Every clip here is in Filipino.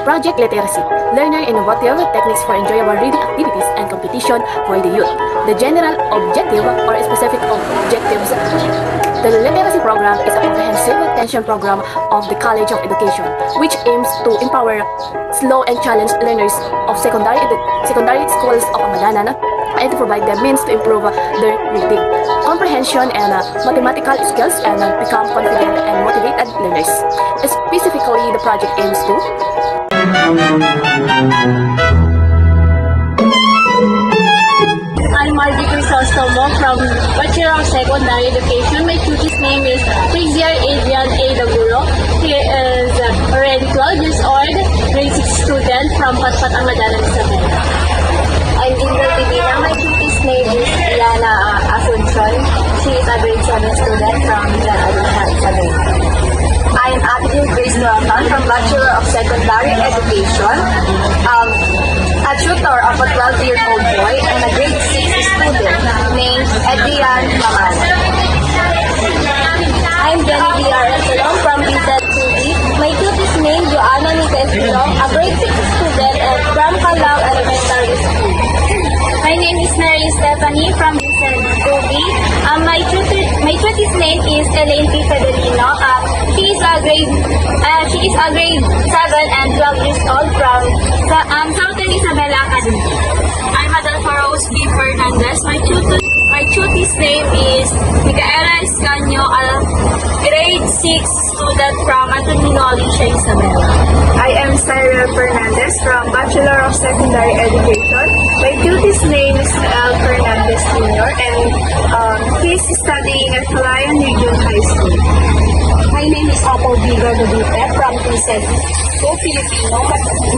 Project Literacy, learner innovative techniques for enjoyable reading activities and competition for the youth. The general objective or specific objectives. The literacy program is a comprehensive extension program of the College of Education, which aims to empower slow and challenged learners of secondary schools of Amadanan and to provide them means to improve their reading, comprehension, and mathematical skills and become confident and motivated learners. Specifically, the project aims to I'm Margie Crisostomo from Bachelor of Secondary Education. My tutor's name is Prixier Adrian A. Daguro. He is already 12 years old, grade 6 student from Patpat Amadanan, Isabela. I'm Ingrid Divina. My tutor's name is Diana Asuncion. She is a grade 7 student from Adulta, Isabela. I am Abigail Grace Norton from Bachelor of Secondary Education. A tutor of a 12-year-old boy and a grade 6 student named Adrian Maman. I'm Jenny B.R. Esalong from Vincent 2B. My tutor's name Joanna Nika Esalong, a grade 6 student at from Calao Elementary School. My name is Mary Stephanie from Vincent 2B. My tutor's name is Elaine P. Federino. She is a grade 7 and 12 years old from Southern Isabela Academy. I'm Adolfo Rose B. Fernandez. My tutor's name is Micaela Escanio, a grade 6 student from Antonino Alicia, Isabela. I am Cyril Fernandez from Bachelor of Secondary Education. My tutor's name is Noel Fernandez Jr. and he is studying at Calayan Region High School. My name is Apple Viga Dudute from Vincent Go Filipino.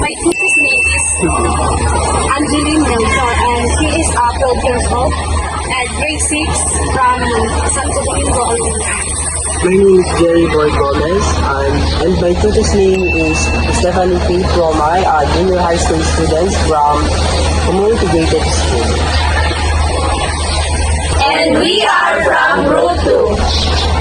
My tutor's name is Angeline Nelson and she is 12 years old at grade 6 from Santo Domingo, Olvina. My name is Jerry Boy Gomez, and my tutor's name is Stephanie P. Promay, a junior high school student from Community Graded School. And we are from Route 2.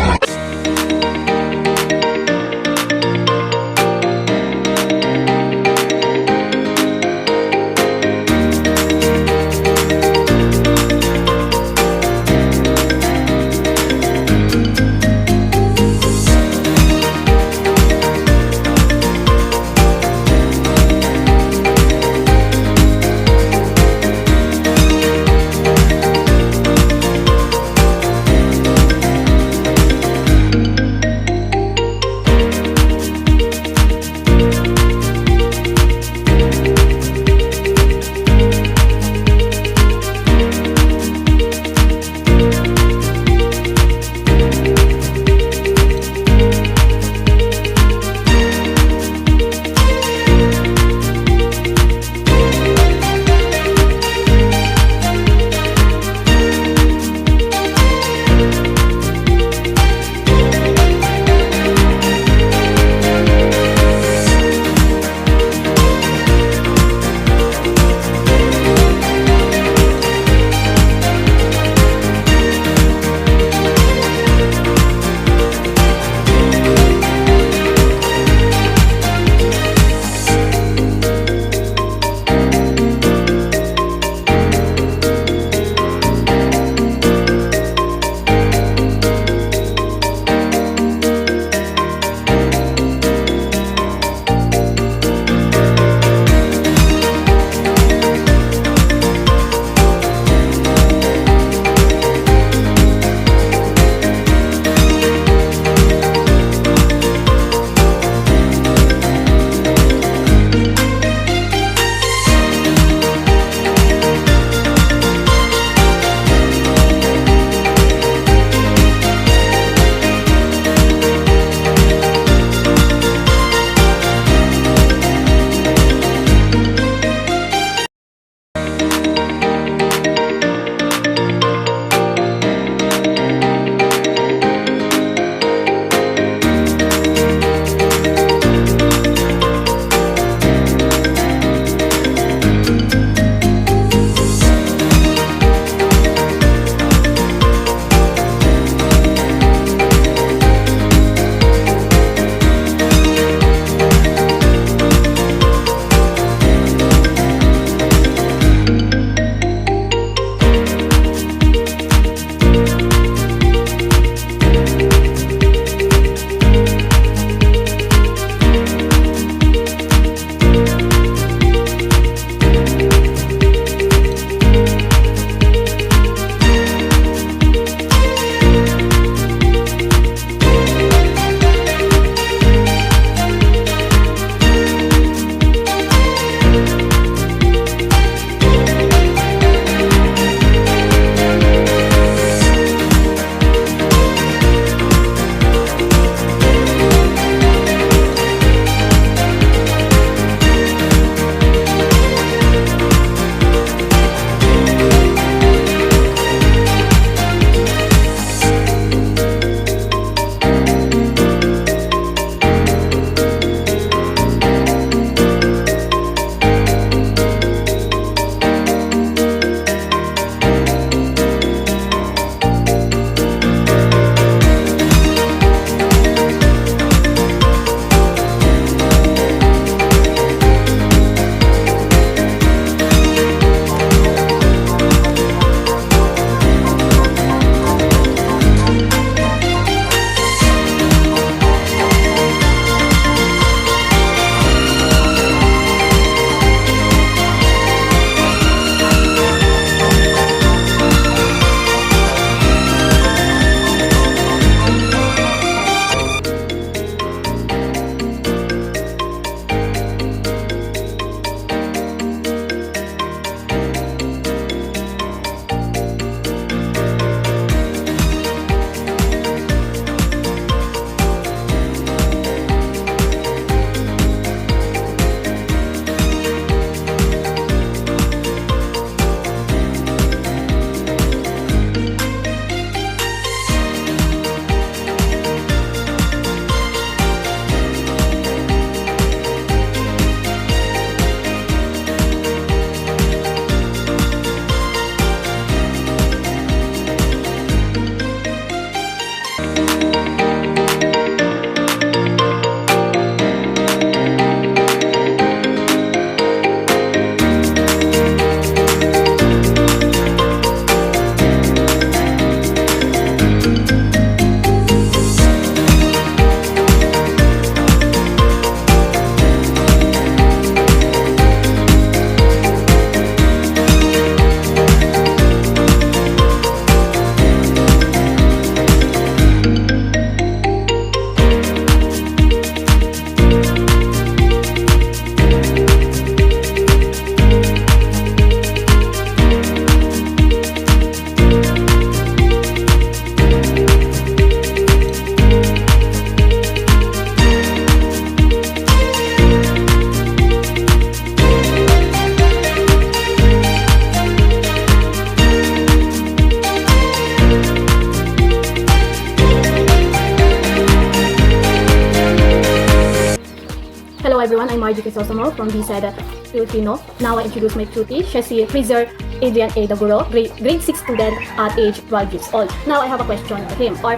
Hello everyone, I'm Margie Crisostomo from BSED Filipino. Now I introduce my cutie. Siya si Fraser Adrian A. Daguro, grade 6 student at age 12 years old. Now I have a question to him, or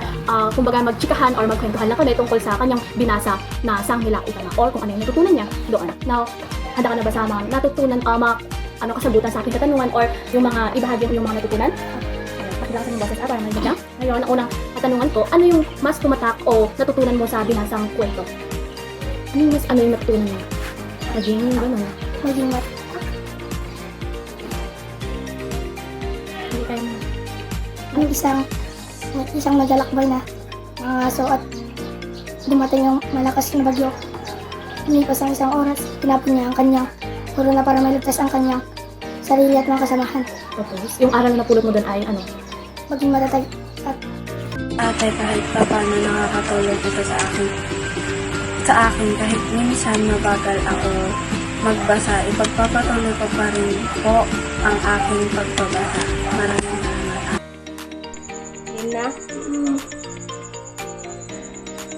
kumbaga magchikahan or magkwentuhan lang kami tungkol sa kanyang binasa na Sanghila Utana or kung ano yung natutunan niya doon. Now, handa ka na ba sa mga natutunan, kasagutan sa aking katanungan or yung mga ibahagi yung mga natutunan? Pakilala sa boses para may bigla. Ngayon, ang unang katanungan ko, ano yung mas tumatak o natutunan mo sa binasang kwento? Ano yung natutunan mo? Maging gano'n. Maging Hindi tayo mo. ang isang magalakbay na aso at dumating yung malakas na bagyo. Lumipas ang isang oras, tinapon niya ang kanyang corona para maligtas ang kanyang sarili at mga kasamahan. Tapos, yung aral na napulot mo doon ay ano? Maging matatag at Ate, kahit pa paano nakakatulong ito sa akin kahit minsan mabagal ako magbasa, ipagpapatuloy ko pa rin po ang aking pagbabasa. Maraming salamat. yun na.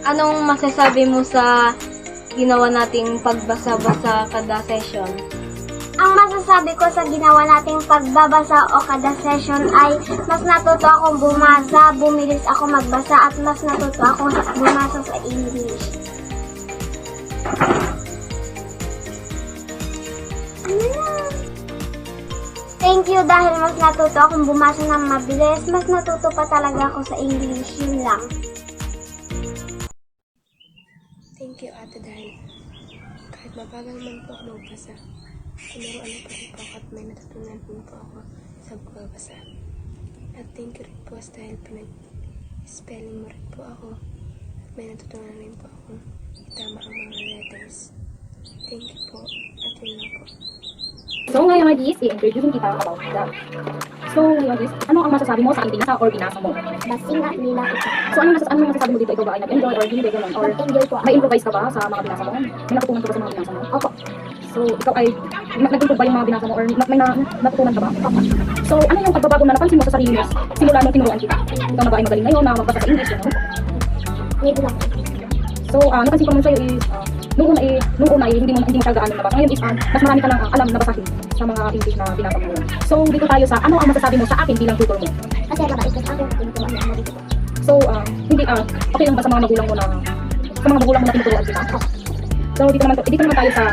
Anong masasabi mo sa ginawa nating pagbasa-basa kada session? Ang masasabi ko sa ginawa nating pagbabasa o kada session ay mas natuto akong bumasa, bumilis ako magbasa at mas natuto akong bumasa sa English. Thank you dahil mas natuto akong bumasa ng mabilis, mas natuto pa talaga ako sa English, yun lang. Thank you, ate, dahil kahit mabagal man po ako magbasa, tinuruan mo pa rin po ako at may natutunan po ako sa pagbabasa. At thank you rin po dahil pinag-spelling mo rin po ako at may natutunan rin po ako itama ang mga letters. Thank you po at yun lang po. So ngayon, Magis, i-introduce kita about that. So ngayon, Magis, ano ang masasabi mo sa aking binasa or binasa mo? Basinga nila ito. So ano masasabi mo dito? Ikaw ba ay nag-enjoy or hindi gano'n? Or Nag-enjoy po ako. may improvise ka ba sa mga binasa mo? May natutunan ka ba sa mga binasa mo? Opo. So ikaw ay nag-improve ba yung mga binasa mo or may natutunan ka ba? Opo. So ano yung pagbabago na napansin mo sa sarili mo simula nung tinuruan kita? Ikaw na ba ay magaling ngayon na magbasa sa English? Ano? Ngayon lang. So napansin ko naman sa'yo is nung una hindi mo siya gaano nabasa. Ngayon is mas marami ka nang alam na basahin sa mga English na binasa mo. So dito tayo sa ano ang masasabi mo sa akin bilang tutor mo? Kasi mabait yung aking tinuturuan niya ako dito. So hindi okay lang ba sa mga magulang mo na tinuturuan kita? So dito naman tayo sa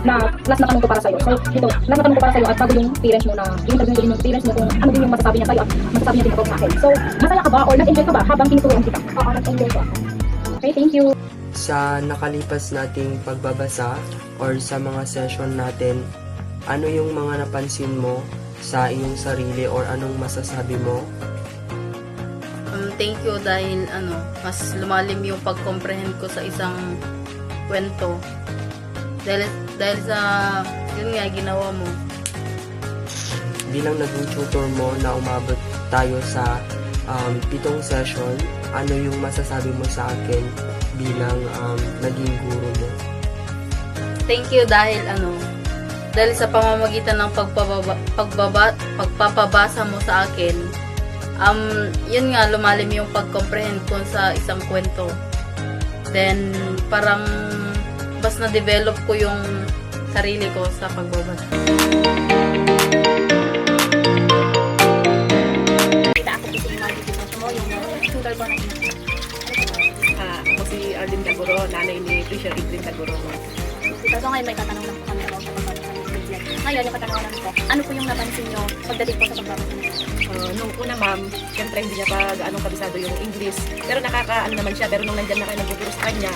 na last na tanong ko para sa'yo. So dito, last na tanong ko para sa'yo at bago yung parents mo na i-interview din yung parents mo kung ano din yung masasabi niya sa'yo at masasabi niya din ako sa akin. So masaya ka ba or nag-enjoy ka ba habang tinuturuan kita? Oo, nag-enjoy po ako. Okay, thank you. Sa nakalipas nating pagbabasa or sa mga session natin, ano yung mga napansin mo sa iyong sarili or anong masasabi mo? Thank you dahil mas lumalim yung pag-comprehend ko sa isang kwento. Dahil sa yun nga ginawa mo. Bilang naging tutor mo na umabot tayo sa 7 session, ano yung masasabi mo sa akin bilang naging guro mo? Thank you dahil sa pamamagitan ng pagpapabasa mo sa akin, yun nga lumalim yung pag-comprehend ko sa isang kwento. Then parang mas na-develop ko yung sarili ko sa pagbabasa. Ako si Arlene Daguro, nanay ni Fisher Adrian Daguro. So ngayon may tatanong lang po kami about sa pagbabasa ng Biblia. Ngayon yung katanungan namin po, ano po yung napansin nyo pagdating po sa pagbabasa ng Nung una ma'am, syempre hindi niya pa gaano kabisado yung English. Pero nakakaano naman siya, pero nung nandyan na kayo nagtuturo sa kanya,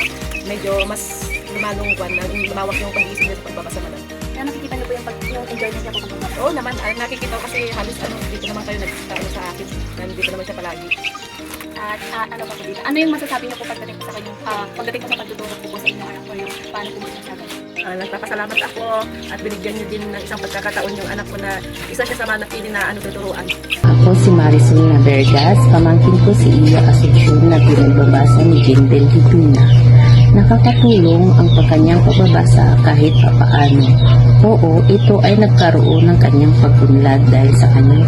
medyo mas lumawak yung pag-iisip niya sa pagbabasa mo. Kaya nakikita nyo po yung enjoyment niya po sa pagbabasa. Oo naman, nakikita ko kasi halos dito naman kayo nagtuturo sa akin. Nandito naman siya palagi. At ano pa po dito? Ano yung masasabi niyo po pagdating po sa kanyang pagdating po sa pagtuturo po sa inyong anak ko yung paano po masasabi? Nagpapasalamat ako at binigyan niyo din ng isang pagkakataon yung anak ko na isa siya sa mga napili na tuturuan. Ako si Marisol Navergas, pamangkin ko si Iya Asuncion na pinagbabasa ni Jindel Hiduna. Nakakatulong ang kanyang pagbabasa kahit papaano. Oo, ito ay nagkaroon ng kanyang pag-unlad dahil sa kanyang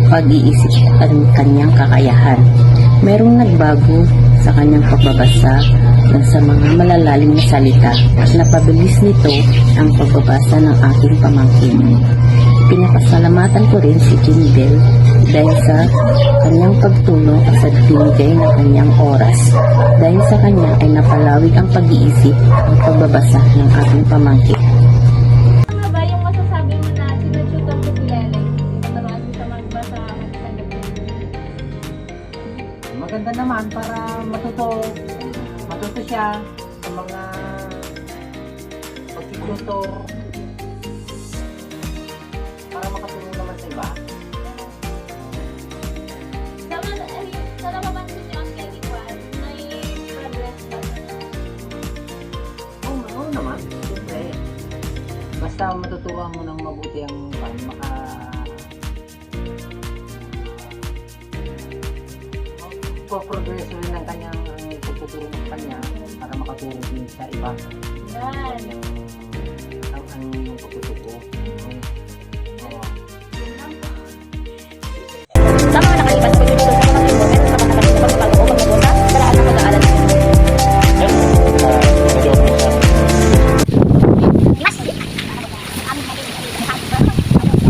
pag-iisip at kanyang kakayahan. Merong nagbago sa kanyang pagbabasa ng sa mga malalalim na salita at napabilis nito ang pagbabasa ng aking pamangkin. Pinapasalamatan ko rin si Jindel dahil sa kanyang pagtulong at sa binigay ng kanyang oras. Dahil sa kanya ay napalawig ang pag-iisip at pagbabasa ng aking pamangkin. Ano ba yung masasabi mo na sinututor ko si Lele? Tinuturuan siya magbasa at Maganda naman para matuto siya sa mga pagtututor para makatulong naman sa iba. Sa napapansin niyo ang Kelly Kwan, may progress ba? Oo naman, siyempre. Basta matutuwa mo ng mabuti ang progress rin ng kanyang pagtuturo ng kanya para makatulong din sa iba. Yan. Ang pagtuturo. Sa mga nakalipas po dito sa mga moment sa mga nakalipas pagbabago o pagbabosa, daraan ng pag-aaral ninyo.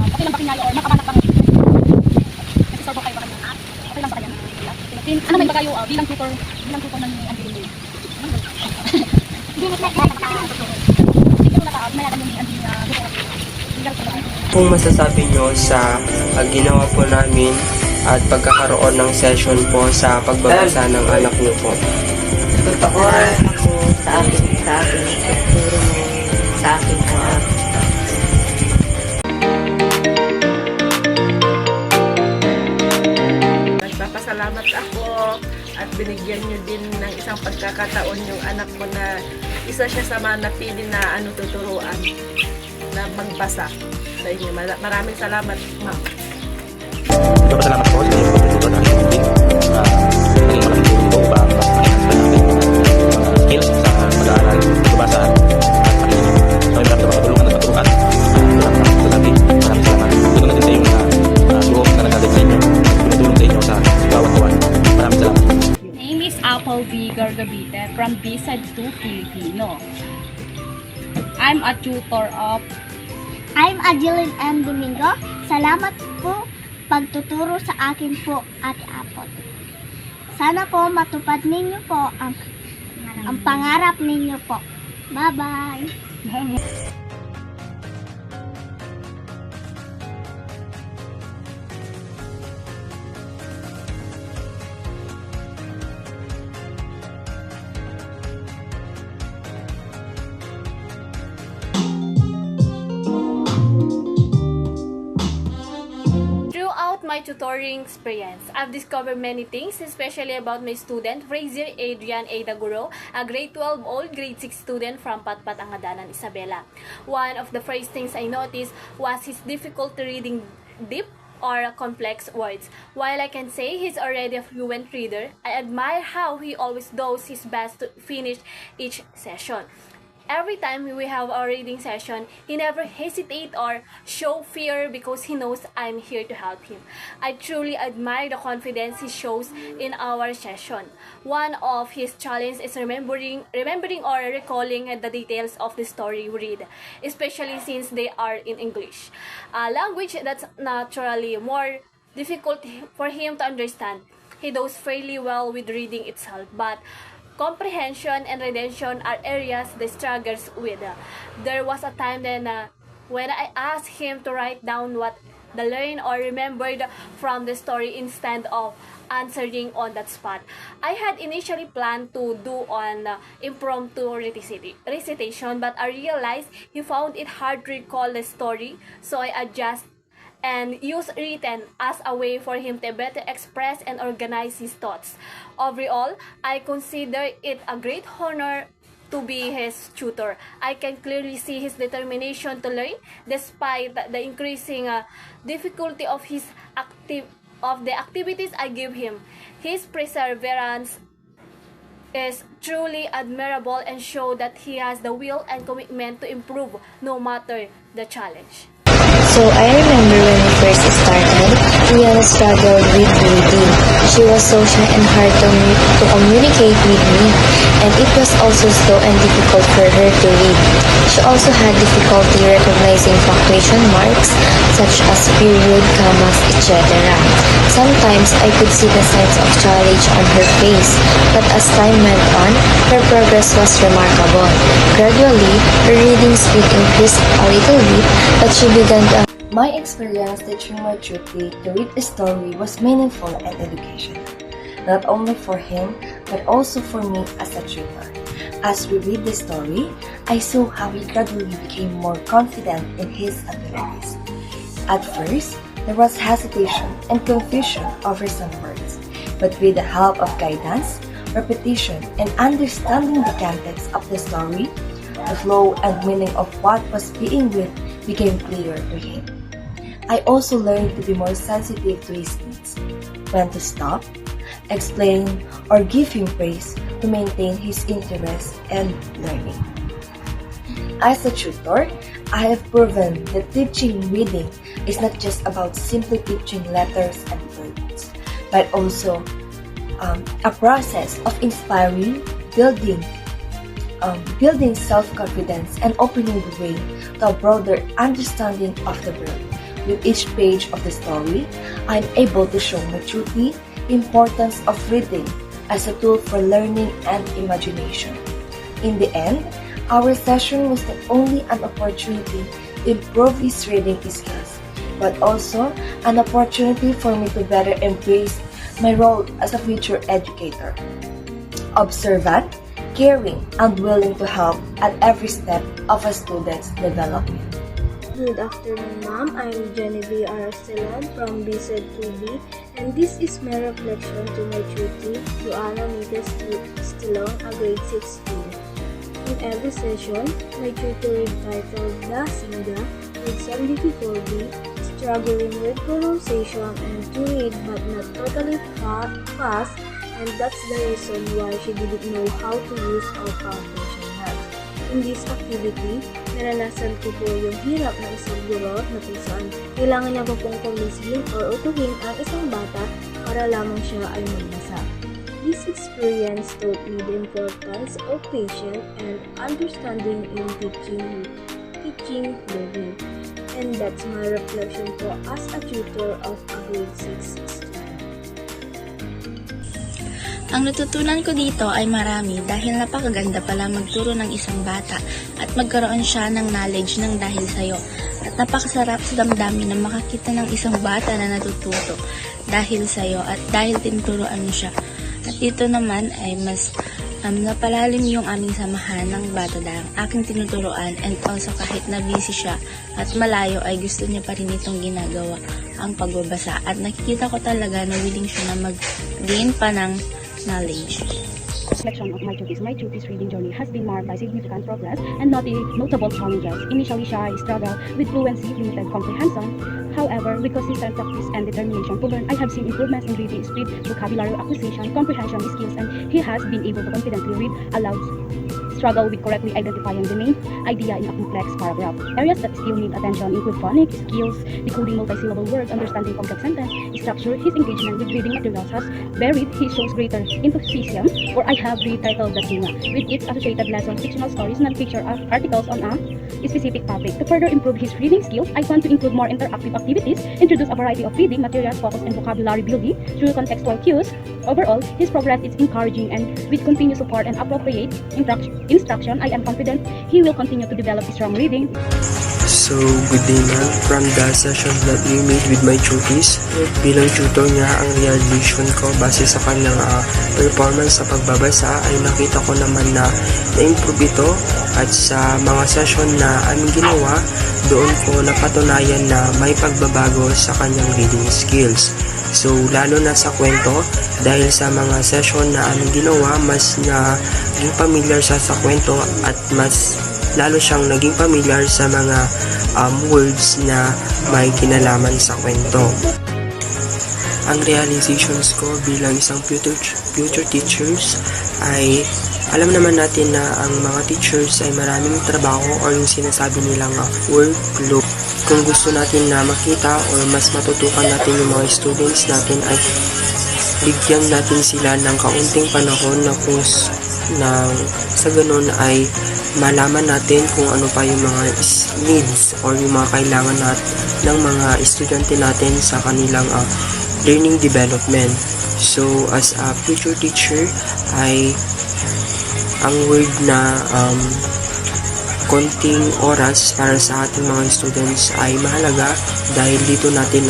Okay lang ba kinaya or makabanap bang kasi sorbo kayo ba kanya? Okay lang ba kanya? Ano may ba kayo bilang tutor ng Andy? Kung masasabi nyo sa ginawa po namin at pagkakaroon ng session po sa pagbabasa ng anak nyo po. Tutukoran ako sa aking pagturo mo sa aking anak. Nagpapasalamat ako at binigyan niyo din ng isang pagkakataon yung anak ko na isa siya sa mga napili na tuturuan na magbasa sa inyo. Maraming salamat, ma'am. Nagpapasalamat ako sa inyong pagtututor ng aking pamangkin. Naging malaking tulong ito upang mas ma-enhance pa natin yung mga skills sa pag-aaral, pagbabasa at pakikinig. So, may marami na tulungan at katuruan. Maraming salamat. Ito na din sa iyong group na nagkagad sa inyo. Tumutulong sa inyo sa bawat kawan. Maraming salamat. Name is Apple B. Gargabite from BSED 2 Filipino. I'm a tutor of I'm Adeline M. Domingo. Salamat po pagtuturo sa akin po, Ate Apple. Sana po matupad ninyo po ang pangarap ninyo po. Bye-bye! Throughout my tutoring experience, I've discovered many things, especially about my student, Frazier Adrian A. Daguro, a grade 12-old, grade 6 student from Patpat, Angadanan, Isabela. One of the first things I noticed was his difficulty reading deep or complex words. While I can say he's already a fluent reader, I admire how he always does his best to finish each session. Every time we have a reading session, he never hesitate or show fear because he knows I'm here to help him. I truly admire the confidence he shows in our session. One of his challenges is remembering or recalling the details of the story we read, especially since they are in English, a language that's naturally more difficult for him to understand. He does fairly well with reading itself, but comprehension and retention are areas they struggles with. There was a time then when I asked him to write down what the learned or remembered from the story instead of answering on that spot. I had initially planned to do an impromptu recitation, but I realized he found it hard to recall the story, so I adjusted and use written as a way for him to better express and organize his thoughts. Overall, I consider it a great honor to be his tutor. I can clearly see his determination to learn despite the increasing difficulty of the activities I give him. His perseverance is truly admirable and show that he has the will and commitment to improve no matter the challenge. So I remember when we first started, Ian struggled with reading. She was so shy and hard to communicate with me, and it was also slow and difficult for her to read. She also had difficulty recognizing punctuation marks such as period, commas, etc. Sometimes I could see the signs of challenge on her face, but as time went on, her progress was remarkable. Gradually, her reading speed increased a little bit, but she began to... My experience teaching my tutor to read a story was meaningful and educational, not only for him, but also for me as a tutor. As we read the story, I saw how he gradually became more confident in his abilities. At first, there was hesitation and confusion over some words, but with the help of guidance, repetition, and understanding the context of the story, the flow and meaning of what was being read became clear to him. I also learned to be more sensitive to his needs, when to stop, explain, or give him praise to maintain his interest and learning. As a tutor, I have proven that teaching reading is not just about simply teaching letters and words, but also a process of inspiring, building self-confidence, and opening the way to a broader understanding of the world. With each page of the story, I'm able to show maturity, the importance of reading as a tool for learning and imagination. In the end, our session was not only an opportunity to improve his reading skills, but also an opportunity for me to better embrace my role as a future educator. Observant, caring, and willing to help at every step of a student's development. Good afternoon, ma'am. I'm Genevieve Arastelan from BSED 2B, and this is my reflection to my tutor, Joanna Miguel Stilong, a grade 6 student. In every session, my tutor entitled The Singa, with some difficulty, struggling with pronunciation and to read but not totally fast, and that's the reason why she didn't know how to use our punctuation marks. In this activity, naranasan ko po yung hirap ng isang guro na kung saan kailangan niya po pong kumbinsihin o utuhin ang isang bata para lamang siya ay magbasa. This experience taught me the importance of patience and understanding in teaching learning. And that's my reflection po as a tutor of a grade 6 student. Ang natutunan ko dito ay marami dahil napakaganda pala magturo ng isang bata at magkaroon siya ng knowledge ng dahil sa'yo. At napakasarap sa damdamin na makakita ng isang bata na natututo dahil sa'yo at dahil tinuturoan mo siya. At dito naman ay mas napalalim yung aming samahan ng bata dahil aking tinuturoan, and also kahit na busy siya at malayo ay gusto niya pa rin itong ginagawa, ang pagbabasa. At nakikita ko talaga na willing siya na mag-gain pa ng knowledge. Reflection of my tutor's reading journey has been marked by significant progress and notable challenges. Initially, shy, struggle with fluency, limited comprehension. However, with consistent practice and determination to learn, I have seen improvements in reading speed, vocabulary acquisition, comprehension skills, and he has been able to confidently read aloud. Struggle with correctly identifying the main idea in a complex paragraph. Areas that still need attention include phonics skills, decoding multi-syllable words, understanding complex sentence structure. His engagement with reading materials has varied. He shows greater enthusiasm for I have retitled The Singa, with its associated lessons, fictional stories, non-fiction articles on a specific topic. To further improve his reading skills, I plan to include more interactive activities, introduce a variety of reading materials focused on vocabulary building through contextual cues. Overall, his progress is encouraging, and with continued support and appropriate instruction, I am confident he will continue to develop strong reading. So, good day ma'am. From the session that we made with my tutors, bilang tutor niya, ang realization ko base sa kanyang performance sa pagbabasa ay nakita ko naman na na-improve ito, at sa mga session na aming ginawa, doon ko napatunayan na may pagbabago sa kanyang reading skills. So, lalo na sa kwento, dahil sa mga session na aming ginawa, mas naging familiar siya sa kwento at mas lalo siyang naging familiar sa mga words na may kinalaman sa kwento. Ang realizations ko bilang isang future teachers ay alam naman natin na ang mga teachers ay maraming trabaho or yung sinasabi nilang workload. kung gusto natin na makita or mas matutukan natin yung mga students natin ay bigyan natin sila ng kaunting panahon na kung sa ganun ay malaman natin kung ano pa yung mga needs or yung mga kailangan ng mga estudyante natin sa kanilang learning development. So as a future teacher ay ang word na konting oras para sa ating mga students ay mahalaga dahil dito natin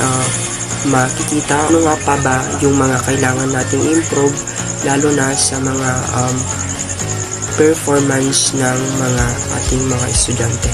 makikita ano nga pa ba yung mga kailangan nating improve lalo na sa mga performance ng mga ating mga estudyante.